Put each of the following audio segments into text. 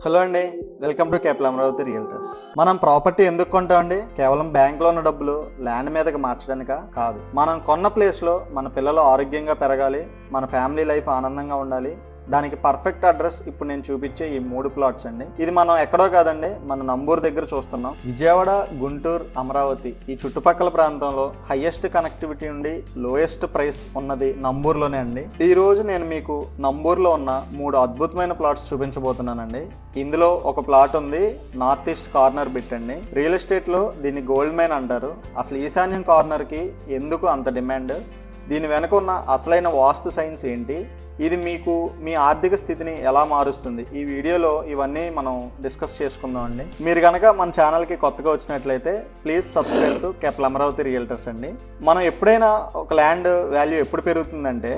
Hello అండి, welcome to Kepal Amaravati realtors. మనం property ఎందుకు కొంటామండి? కేవలం బ్యాంక్ లో ఉన్న డబ్బులు ల్యాండ్ మీదకి మార్చడానిక కాదు. మనం కొన్న ప్లేస్ లో మన పిల్లలు ఆరోగ్యంగా పెరగాలి, మన ఫ్యామిలీ లైఫ్ ఆనందంగా ఉండాలి. దానికి పర్ఫెక్ట్ అడ్రస్ ఇప్పుడు నేను చూపించే ఈ 3 ప్లాట్స్ అండి. ఇది మనం ఎక్కడో కాదండి, మన నంబూరు దగ్గర చూస్తున్నాం. విజయవాడ, గుంటూరు, అమరావతి ఈ చుట్టుపక్కల ప్రాంతంలో హైయెస్ట్ కనెక్టివిటీ ఉండి లోయెస్ట్ ప్రైస్ ఉన్నది నంబూరులోనే అండి. ఈ రోజు నేను మీకు నంబూరులో ఉన్న 3 అద్భుతమైన ప్లాట్స్ చూపించబోతున్నానండి. ఇందులో ఒక ప్లాట్ ఉంది, నార్త్ ఈస్ట్ కార్నర్ బిట్ అండి. రియల్ ఎస్టేట్ లో దీన్ని గోల్డ్ మైన్ అంటారు. అసలు ఈశాన్యం కార్నర్ కి ఎందుకు అంత డిమాండ్, దీని వెనక ఉన్న అసలైన వాస్తు సైన్స్ ఏంటి, ఇది మీకు మీ ఆర్థిక స్థితిని ఎలా మారుస్తుంది, ఈ వీడియోలో ఇవన్నీ మనం డిస్కస్ చేసుకుందాం అండి. మీరు కనుక మన ఛానల్కి కొత్తగా వచ్చినట్లయితే please subscribe to Kepal Amaravati realtors అండి. మనం ఎప్పుడైనా ఒక ల్యాండ్ వాల్యూ ఎప్పుడు పెరుగుతుందంటే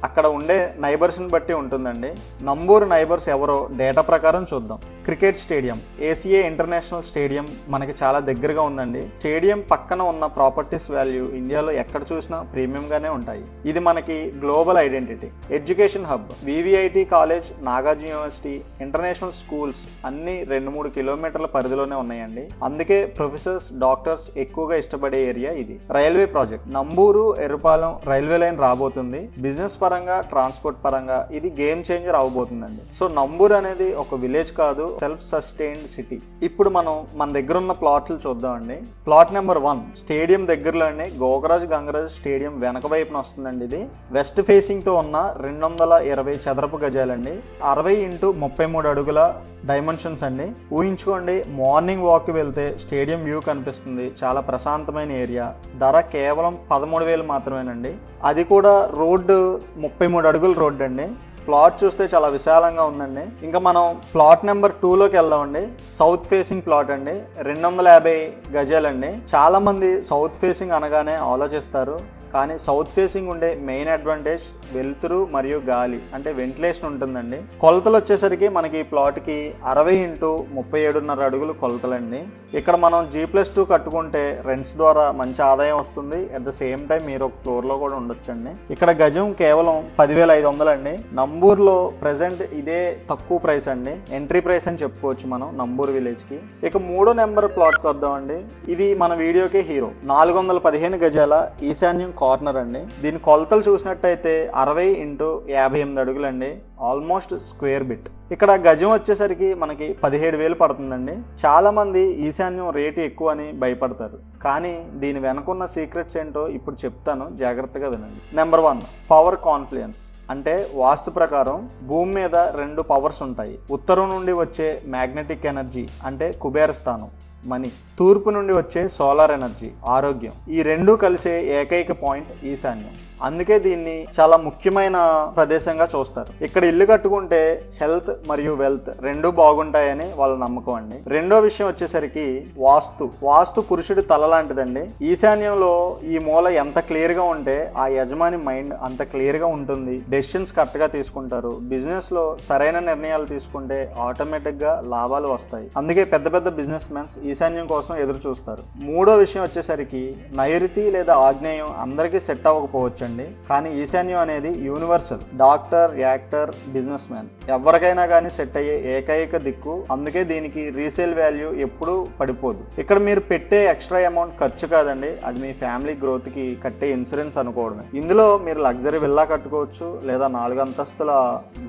అక్కడ ఉండే నైబర్స్ని బట్టి ఉంటుందండి. నంబూరు నైబర్స్ ఎవరో డేటా ప్రకారం చూద్దాం. Cricket stadium, ACA international stadium మనకి చాలా దగ్గరగా ఉందండి. స్టేడియం పక్కన ఉన్న ప్రాపర్టీస్ వాల్యూ ఇండియాలో ఎక్కడ చూసినా ప్రీమియంగానే ఉంటాయి. ఇది మనకి global identity. Education hub, VVIT college, Nagarjuna university, international schools అన్ని 2-3 కిలోమీటర్ల పరిధిలోనే ఉన్నాయండి. అందుకే ప్రొఫెసర్స్, డాక్టర్స్ ఎక్కువగా ఇష్టపడే ఏరియా ఇది. Railway project, Namburu Errupalem railway line రాబోతుంది. బిజినెస్ పరంగా, ట్రాన్స్పోర్ట్ పరంగా ఇది గేమ్ చేంజర్ అవబోతుందండి. సో నంబూరు అనేది ఒక విలేజ్ కాదు, సెల్ఫ్ సస్టైన్డ్ సిటీ. ఇప్పుడు మనం మన దగ్గర ఉన్న ప్లాట్లు చూద్దామండి. ప్లాట్ నెంబర్ 1 స్టేడియం దగ్గరలోనే గోకరాజ్ గంగరాజ్ స్టేడియం వెనక వైపున వస్తుందండి. ఇది వెస్ట్ ఫేసింగ్ తో ఉన్న 220 చదరపు గజాలండి. 60x33 అడుగుల డైమెన్షన్స్ అండి. ఊహించుకోండి, మార్నింగ్ వాక్ వెళ్తే స్టేడియం వ్యూ కనిపిస్తుంది. చాలా ప్రశాంతమైన ఏరియా. ధర కేవలం 13,000 మాత్రమేనండి. అది కూడా రోడ్డు 33 అడుగుల రోడ్డు అండి. ప్లాట్ చూస్తే చాలా విశాలంగా ఉందండి. ఇంకా మనం ప్లాట్ నెంబర్ 2లోకి వెళ్దామండి. సౌత్ ఫేసింగ్ ప్లాట్ అండి, 250 గజాలండి. చాలా మంది సౌత్ ఫేసింగ్ అనగానే ఆలోచిస్తారు, కానీ సౌత్ ఫేసింగ్ ఉండే మెయిన్ అడ్వాంటేజ్ వెలుతురు మరియు గాలి, అంటే వెంటిలేషన్ ఉంటుందండి. కొలతలు వచ్చేసరికి మనకి ఈ ప్లాట్కి 60x37.5 అడుగులు కొలతలండి. ఇక్కడ మనం G+2 కట్టుకుంటే రెంట్స్ ద్వారా మంచి ఆదాయం వస్తుంది. అట్ ద సేమ్ టైం మీరు ఒక ఫ్లోర్లో కూడా ఉండొచ్చండి. ఇక్కడ గజం కేవలం 10,500 అండి. నంబూరులో ప్రెసెంట్ ఇదే తక్కువ ప్రైస్ అండి, ఎంట్రీ ప్రైస్ అని చెప్పుకోవచ్చు మనం నంబూరు విలేజ్కి. ఇక 3వ నెంబర్ ప్లాట్కి వద్దామండి. ఇది మన వీడియోకే హీరో. 415 గజాల ఈశాన్యం కార్నర్ అండి. దీని కొలతలు చూసినట్టయితే 60x58 అడుగులండి, ఆల్మోస్ట్ స్క్వేర్ బిట్. ఇక్కడ గజం వచ్చేసరికి మనకి 17,000 పడుతుందండి. చాలా మంది ఈశాన్యం రేటు ఎక్కువ అని భయపడతారు, కానీ దీని వెనకున్న సీక్రెట్స్ ఏంటో ఇప్పుడు చెప్తాను, జాగ్రత్తగా వినండి. Number 1 power confluence. అంటే వాస్తు ప్రకారం భూమి మీద 2 పవర్స్ ఉంటాయి. ఉత్తరం నుండి వచ్చే మ్యాగ్నెటిక్ ఎనర్జీ అంటే కుబేర స్థానం, మనీ. తూర్పు నుండి వచ్చే సోలార్ ఎనర్జీ, ఆరోగ్యం. ఈ 2 కలిసే ఏకైక పాయింట్ ఈశాన్యం. అందుకే దీన్ని చాలా ముఖ్యమైన ప్రదేశంగా చూస్తారు. ఇక్కడ ఇల్లు కట్టుకుంటే హెల్త్ మరియు వెల్త్ 2 బాగుంటాయని వాళ్ళ నమ్మకం అండి. రెండో విషయం వచ్చేసరికి వాస్తు పురుషుడి తల లాంటిదండి. ఈశాన్యంలో ఈ మూల ఎంత క్లియర్ గా ఉంటే ఆ యజమాని మైండ్ అంత క్లియర్ గా ఉంటుంది. డెసిషన్స్ కరెక్ట్ గా తీసుకుంటారు. బిజినెస్ లో సరైన నిర్ణయాలు తీసుకుంటే ఆటోమేటిక్ గా లాభాలు వస్తాయి. అందుకే పెద్ద పెద్ద బిజినెస్ మెన్స్ ఈశాన్యం కోసం ఎదురు చూస్తారు. మూడో విషయం వచ్చేసరికి నైరుతి లేదా ఆగ్నేయం అందరికీ సెట్ అవ్వకపోవచ్చు, కానీ ఈశాన్యం అనేది universal. Doctor, actor, business man ఎవరికైనా కానీ సెట్ అయ్యే ఏకైక దిక్కు. అందుకే దీనికి రీసేల్ వాల్యూ ఎప్పుడూ పడిపోదు. ఇక్కడ మీరు పెట్టే ఎక్స్ట్రా అమౌంట్ ఖర్చు కాదండి, అది మీ ఫ్యామిలీ గ్రోత్ కి కట్టే ఇన్సూరెన్స్ అనుకోవడమే. ఇందులో మీరు లగ్జరీ విల్లా కట్టుకోవచ్చు, లేదా 4 అంతస్తుల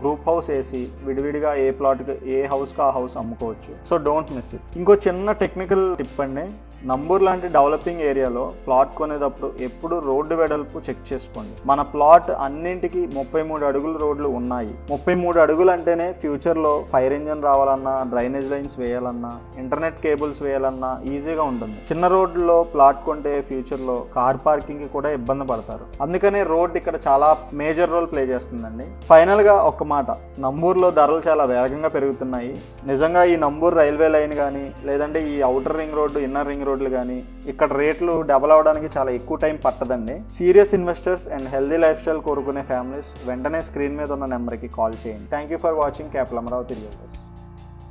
గ్రూప్ హౌస్ వేసి విడివిడిగా ఏ ప్లాట్ ఏ హౌస్ కా హౌస్ అమ్ముకోవచ్చు. So don't miss it. ఇంకో చిన్న టెక్నికల్ టిప్ అండి. నంబూరు లాంటి డెవలపింగ్ ఏరియాలో ప్లాట్ కొనేటప్పుడు ఎప్పుడు రోడ్డు వెడల్పు చెక్ చేసుకోండి. మన ప్లాట్ అన్నింటికి 33 అడుగుల రోడ్లు ఉన్నాయి. 33 అడుగులు అంటేనే ఫ్యూచర్ లో ఫైర్ ఇంజన్ రావాలన్నా, డ్రైనేజ్ లైన్స్ వేయాలన్నా, ఇంటర్నెట్ కేబుల్స్ వేయాలన్నా ఈజీగా ఉంటుంది. చిన్న రోడ్లలో ప్లాట్ కొంటే ఫ్యూచర్ లో కార్ పార్కింగ్ కి కూడా ఇబ్బంది పడతారు. అందుకనే రోడ్ ఇక్కడ చాలా మేజర్ రోల్ ప్లే చేస్తుందండి. ఫైనల్ గా ఒక మాట, నంబూరులో ధరలు చాలా వేగంగా పెరుగుతున్నాయి. నిజంగా ఈ నంబూరు రైల్వే లైన్ కానీ, లేదంటే ఈ outer ring road, inner ring రోడ్లు కానీ ఇక్కడ రేట్లు డబల్ అవడానికి చాలా ఎక్కువ టైం పట్టదండి. Serious investors and healthy lifestyle కోరుకునే ఫ్యామిలీస్ వెంటనే స్క్రీన్ మీద ఉన్న నెంబర్కి కాల్ చేయండి. Thank you for watching Kepal Amaravati realtors.